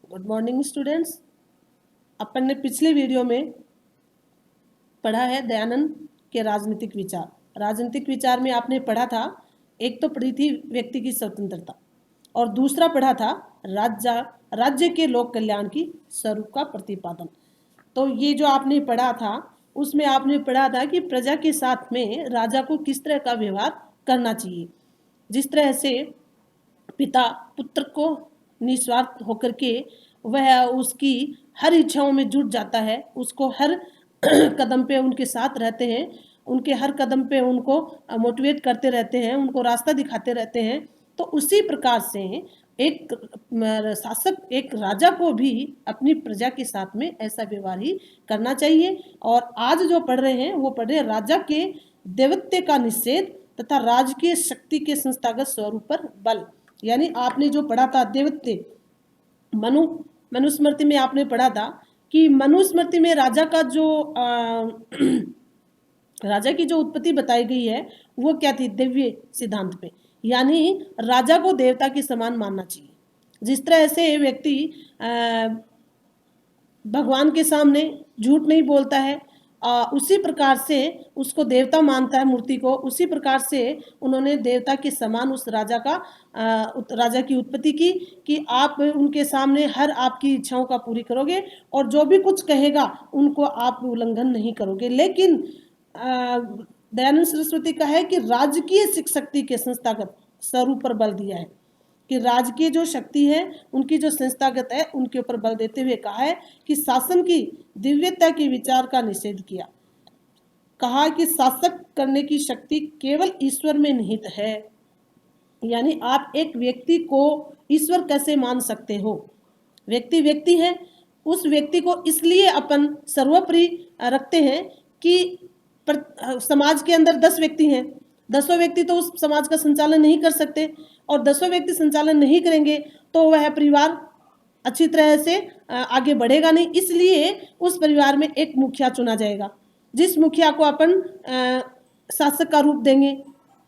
Good morning students. अपन ने पिछले video में पढ़ा है दयानंद के राजनीतिक विचार। राजनीतिक विचार में आपने पढ़ा था, एक तो पढ़ी थी व्यक्ति की स्वतंत्रता और दूसरा पढ़ा था राज्य के लोक कल्याण की स्वरूप का प्रतिपादन। तो ये जो आपने पढ़ा था उसमें आपने पढ़ा था कि प्रजा के साथ में राजा को किस तरह का व्यवहार करना चाहिए। जिस तरह से पिता पुत्र को निस्वार्थ होकर के वह उसकी हर इच्छाओं में जुट जाता है, उसको हर कदम पे उनके साथ रहते हैं, उनके हर कदम पे उनको मोटिवेट करते रहते हैं, उनको रास्ता दिखाते रहते हैं। तो उसी प्रकार से एक शासक, एक राजा को भी अपनी प्रजा के साथ में ऐसा व्यवहार ही करना चाहिए। और आज जो पढ़ रहे हैं वो पढ़ रहे हैं राजा के देवत्व का निषेध तथा राजकीय शक्ति के संस्थागत स्वरूप पर बल। यानी आपने जो पढ़ा था देवत्व, मनुस्मृति में आपने पढ़ा था कि मनुस्मृति में राजा का जो राजा की जो उत्पत्ति बताई गई है वो क्या थी, दिव्य सिद्धांत पे, यानी राजा को देवता के समान मानना चाहिए। जिस तरह से व्यक्ति भगवान के सामने झूठ नहीं बोलता है, उसी प्रकार से उसको देवता मानता है मूर्ति को, उसी प्रकार से उन्होंने देवता के समान उस राजा का राजा की उत्पत्ति की कि आप उनके सामने हर आपकी इच्छाओं का पूरी करोगे और जो भी कुछ कहेगा उनको आप उल्लंघन नहीं करोगे। लेकिन दयानंद सरस्वती का है कि राजकीय शक्ति के संस्थागत स्वरूप पर बल दिया है कि राजकीय जो शक्ति है उनकी जो संस्थागत है उनके ऊपर बल देते हुए कहा है कि शासन की दिव्यता के विचार का निषेध किया। कहा कि शासक करने की शक्ति केवल ईश्वर में निहित है। यानी आप एक व्यक्ति को ईश्वर कैसे मान सकते हो? व्यक्ति व्यक्ति है, उस व्यक्ति को इसलिए अपन सर्वोपरि रखते हैं कि समाज के अंदर 10 व्यक्ति हैं, 10 व्यक्ति तो उस समाज का संचालन नहीं कर सकते और 10 व्यक्ति संचालन नहीं करेंगे तो वह परिवार अच्छी तरह से आगे बढ़ेगा नहीं। इसलिए उस परिवार में एक मुखिया चुना जाएगा, जिस मुखिया को अपन शासक का रूप देंगे।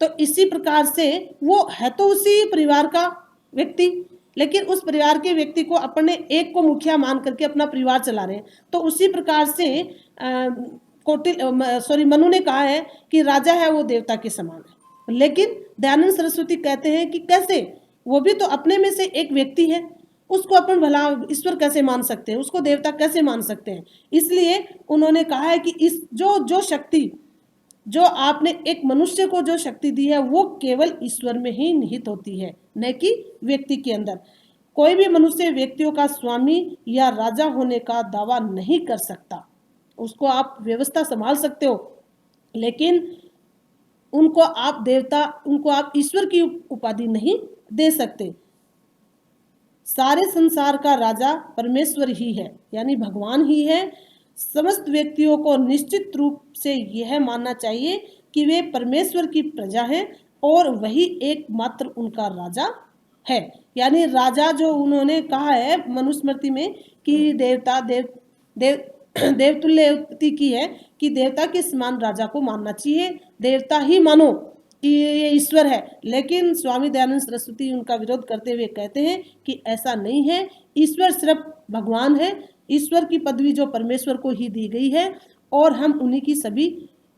तो इसी प्रकार से वो है तो उसी परिवार का व्यक्ति, लेकिन उस परिवार के व्यक्ति को अपने एक को मुखिया मान करके अपना परिवार चला रहे हैं। तो उसी प्रकार से मनु ने कहा है कि राजा है वो देवता के समान है। लेकिन दयानंद सरस्वती कहते हैं कि कैसे, वो भी तो अपने में से एक व्यक्ति है, उसको अपन भला ईश्वर कैसे मान सकते हैं, उसको देवता कैसे मान सकते हैं। इसलिए उन्होंने कहा है कि इस जो शक्ति जो आपने एक मनुष्य को जो शक्ति दी है वो केवल ईश्वर में ही निहित होती है, न कि व्यक्ति के अंदर। कोई भी मनुष्य व्यक्तियों का स्वामी या राजा होने का दावा नहीं कर सकता। उसको आप व्यवस्था संभाल सकते हो, लेकिन उनको आप देवता, उनको आप ईश्वर की उपाधि नहीं दे सकते। सारे संसार का राजा परमेश्वर ही है, यानी भगवान ही है। समस्त व्यक्तियों को निश्चित रूप से यह मानना चाहिए कि वे परमेश्वर की प्रजा हैं और वही एकमात्र उनका राजा है। यानी राजा जो उन्होंने कहा है मनुस्मृति में कि देवता देवतुल्य उत्पत्ति की है कि देवता के समान राजा को मानना चाहिए, देवता ही मानो कि ये ईश्वर है। लेकिन स्वामी दयानंद सरस्वती उनका विरोध करते हुए कहते हैं कि ऐसा नहीं है, ईश्वर सिर्फ भगवान है, ईश्वर की पदवी जो परमेश्वर को ही दी गई है और हम उन्हीं की सभी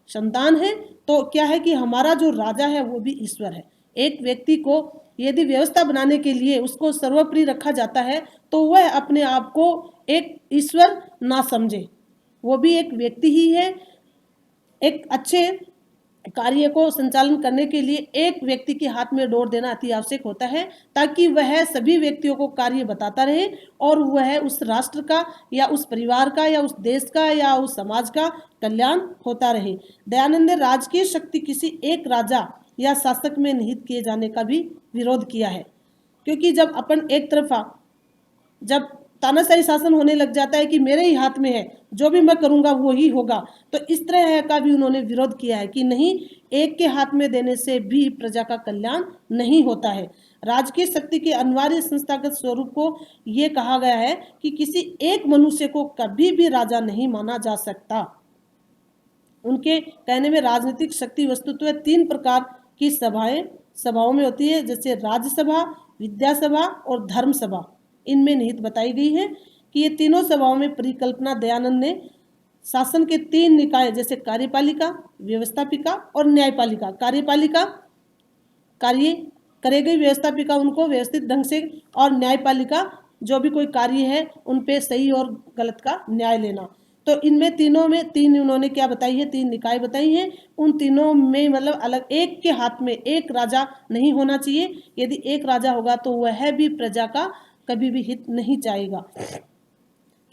संतान हैं। तो क्या है कि हमारा जो राजा है वो भी ईश्वर है। एक व्यक्ति को यदि व्यवस्था बनाने के लिए उसको सर्वोपरि रखा जाता है तो वह अपने आप को एक ईश्वर ना समझे, वो भी एक व्यक्ति ही है। एक अच्छे कार्य को संचालन करने के लिए एक व्यक्ति के हाथ में डोर देना अति आवश्यक होता है, ताकि वह सभी व्यक्तियों को कार्य बताता रहे और वह उस राष्ट्र का या उस परिवार का या उस देश का या उस समाज का कल्याण होता रहे। दयानंद ने राजकीय शक्ति किसी एक राजा या शासक में निहित किए जाने का भी विरोध किया है, क्योंकि जब अपन एक तरफा जब तानाशाही शासन होने लग जाता है कि मेरे ही हाथ में है, जो भी मैं करूंगा वो ही होगा, तो इस तरह का भी उन्होंने विरोध किया है कि नहीं, एक के हाथ में देने से भी प्रजा का कल्याण नहीं होता है। राजकीय शक्ति के अनिवार्य संस्थागत स्वरूप को ये कहा गया है कि किसी एक मनुष्य को कभी भी राजा नहीं माना जा सकता। उनके कहने में राजनीतिक शक्ति वस्तुतः 3 प्रकार की सभाओं में होती है, जैसे राज्यसभा, विद्यासभा और धर्म सभा। इनमें निहित बताई गई है कि ये तीनों सभाओं में परिकल्पना दयानंद ने शासन के 3 निकाय जैसे कार्यपालिका, व्यवस्थापिका और न्यायपालिका, कार्यपालिका कार्य करेगी, व्यवस्थापिका उनको व्यवस्थित ढंग से, और न्यायपालिका जो भी कोई कार्य है उन पे सही और गलत का न्याय लेना। तो इनमें तीनों में 3 उन्होंने क्या बताई है, 3 निकाय बताई हैं। उन तीनों में मतलब अलग एक के हाथ में एक राजा नहीं होना चाहिए। यदि एक राजा होगा तो वह भी प्रजा का कभी भी हित नहीं चाहेगा।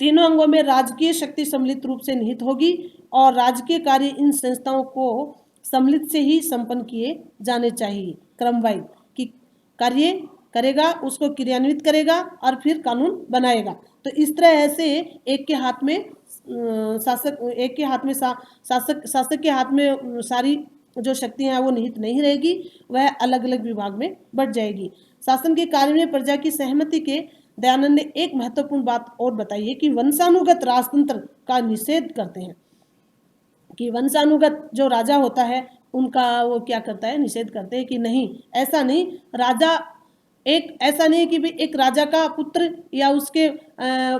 तीनों अंगों में राजकीय शक्ति सम्मिलित रूप से निहित होगी और राजकीय कार्य इन संस्थाओं को सम्मिलित से ही संपन्न किए जाने चाहिए। क्रमवाइज कि कार्य करेगा, उसको क्रियान्वित करेगा और फिर कानून बनाएगा। तो इस तरह ऐसे एक के हाथ में शासक, एक के हाथ में शासक के हाथ में सारी जो शक्तियां हैं वो निहित नहीं रहेगी, वह अलग अलग विभाग में बढ़ जाएगी। शासन के कार्य में प्रजा की सहमति के दयानंद ने एक महत्वपूर्ण बात और बताई है कि वंशानुगत राजतंत्र का निषेध करते हैं, कि वंशानुगत जो राजा होता है उनका वो क्या करता है, निषेध करते हैं कि नहीं, ऐसा नहीं, राजा एक ऐसा नहीं कि भाई एक राजा का पुत्र या उसके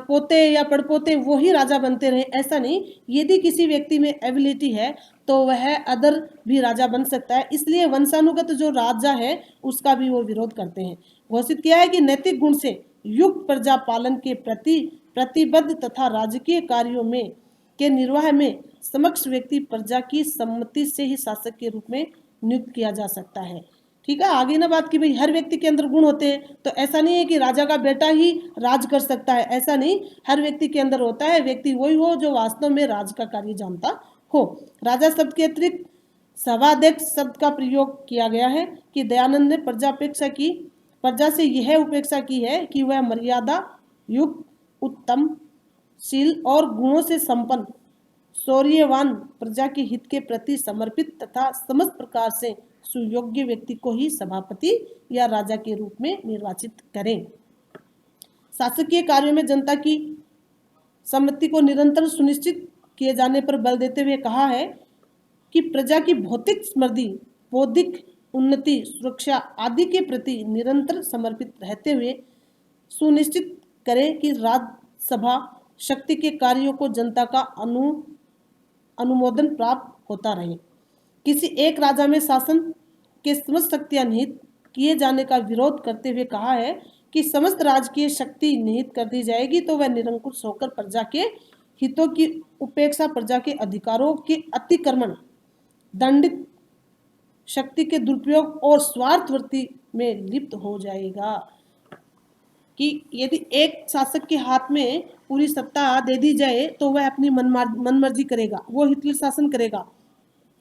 पोते या पड़पोते वो ही राजा बनते रहे, ऐसा नहीं। यदि किसी व्यक्ति में एबिलिटी है तो वह अदर भी राजा बन सकता है। इसलिए वंशानुगत जो राजा है उसका भी वो विरोध करते हैं। घोषित किया है कि नैतिक गुण से युक्त प्रजा पालन के प्रति प्रतिबद्ध तथा राजकीय कार्यों में के निर्वाह में समक्ष व्यक्ति प्रजा की सम्मति से ही शासक के रूप में नियुक्त किया जा सकता है। ठीक है, आगे ना बात की भाई हर व्यक्ति के अंदर गुण होते हैं, तो ऐसा नहीं है कि राजा का बेटा ही राज कर सकता है, ऐसा नहीं। हर व्यक्ति के अंदर होता है, व्यक्ति वही हो जो वास्तव में राज का कार्य जानता हो। राजा शब्द के अतिरिक्त सभाध्यक्ष शब्द का प्रयोग किया गया है कि दयानंद ने प्रजा से यह उपेक्षा की है कि वह मर्यादा युक्त, उत्तम शील और गुणों से संपन्न, शौर्यवान, प्रजा के हित के प्रति समर्पित तथा समस्त प्रकार से सुयोग्य व्यक्ति को ही सभापति या राजा के रूप में निर्वाचित करें। शासकीय कार्यों में जनता की सम्मति को निरंतर सुनिश्चित किए जाने पर बल देते हुए कहा है कि प्रजा की भौतिक समृद्धि, बौद्धिक उन्नति, सुरक्षा आदि के प्रति निरंतर समर्पित रहते हुए सुनिश्चित करें कि राज्यसभा शक्ति के कार्यों को जनता का अनुमोदन प्राप्त होता रहे। किसी एक राजा में शासन के समस्त शक्तियां निहित किए जाने का विरोध करते हुए कहा है कि समस्त राजकीय शक्ति निहित कर दी जाएगी तो वह निरंकुश होकर प्रजा के हितों की उपेक्षा, प्रजा के अधिकारों के अतिक्रमण, दंडित शक्ति के दुरुपयोग और स्वार्थवृत्ति में लिप्त हो जाएगा। कि यदि एक शासक के हाथ में पूरी सत्ता दे दी जाए तो वह अपनी मनमर्जी करेगा, वो हिटलर शासन करेगा,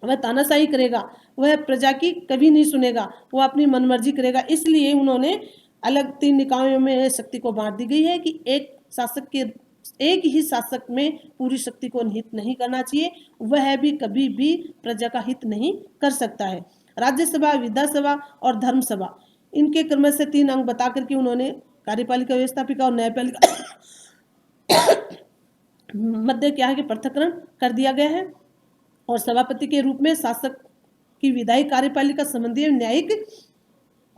वह तानाशाही करेगा, वह प्रजा की कभी नहीं सुनेगा, वो अपनी मनमर्जी करेगा। इसलिए उन्होंने अलग 3 निकायों में शक्ति को बांट दी गई है कि एक ही शासक में पूरी शक्ति को निहित नहीं करना चाहिए, वह भी कभी भी प्रजा का हित नहीं कर सकता है। राज्यसभा, विधानसभा और धर्मसभा, इनके क्रम से 3 अंग बता करके उन्होंने कार्यपालिका, व्यवस्थापिका और न्यायपालिका मध्य क्या है कि पृथक्करण कर दिया गया है। और सभापति के रूप में शासक की विधायी कार्यपालिका संबंधी न्यायिक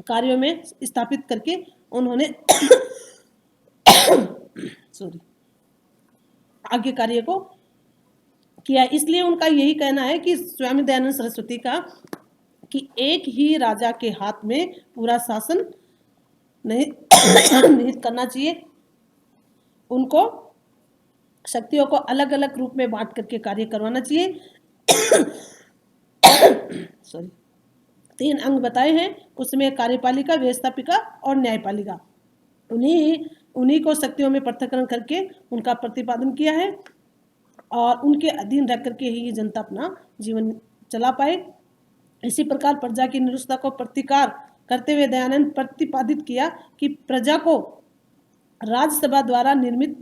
कार्यों में स्थापित करके उन्होंने आगे कार्य को किया। इसलिए उनका यही कहना है कि स्वामी दयानंद सरस्वती का कि एक ही राजा के हाथ में पूरा शासन नहीं निहित करना चाहिए, उनको शक्तियों को अलग अलग रूप में बांट करके कार्य करवाना चाहिए। सॉरी, 3 अंग बताए हैं, उसमें कार्यपालिका, व्यवस्थापिका और न्यायपालिका, उन्हीं को शक्तियों में पृथक्करण करके उनका प्रतिपादन किया है और उनके अधीन रख करके ही जनता अपना जीवन चला पाए। इसी प्रकार प्रजा की निरुष्टता को प्रतिकार करते हुए दयानंद प्रतिपादित किया कि प्रजा को राज्यसभा द्वारा निर्मित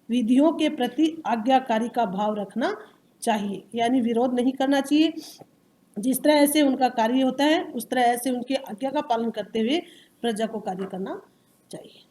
विधियों के प्रति आज्ञाकारी का भाव रखना चाहिए, यानी विरोध नहीं करना चाहिए। जिस तरह से उनका कार्य होता है उस तरह से उनकी आज्ञा का पालन करते हुए प्रजा को कार्य करना चाहिए।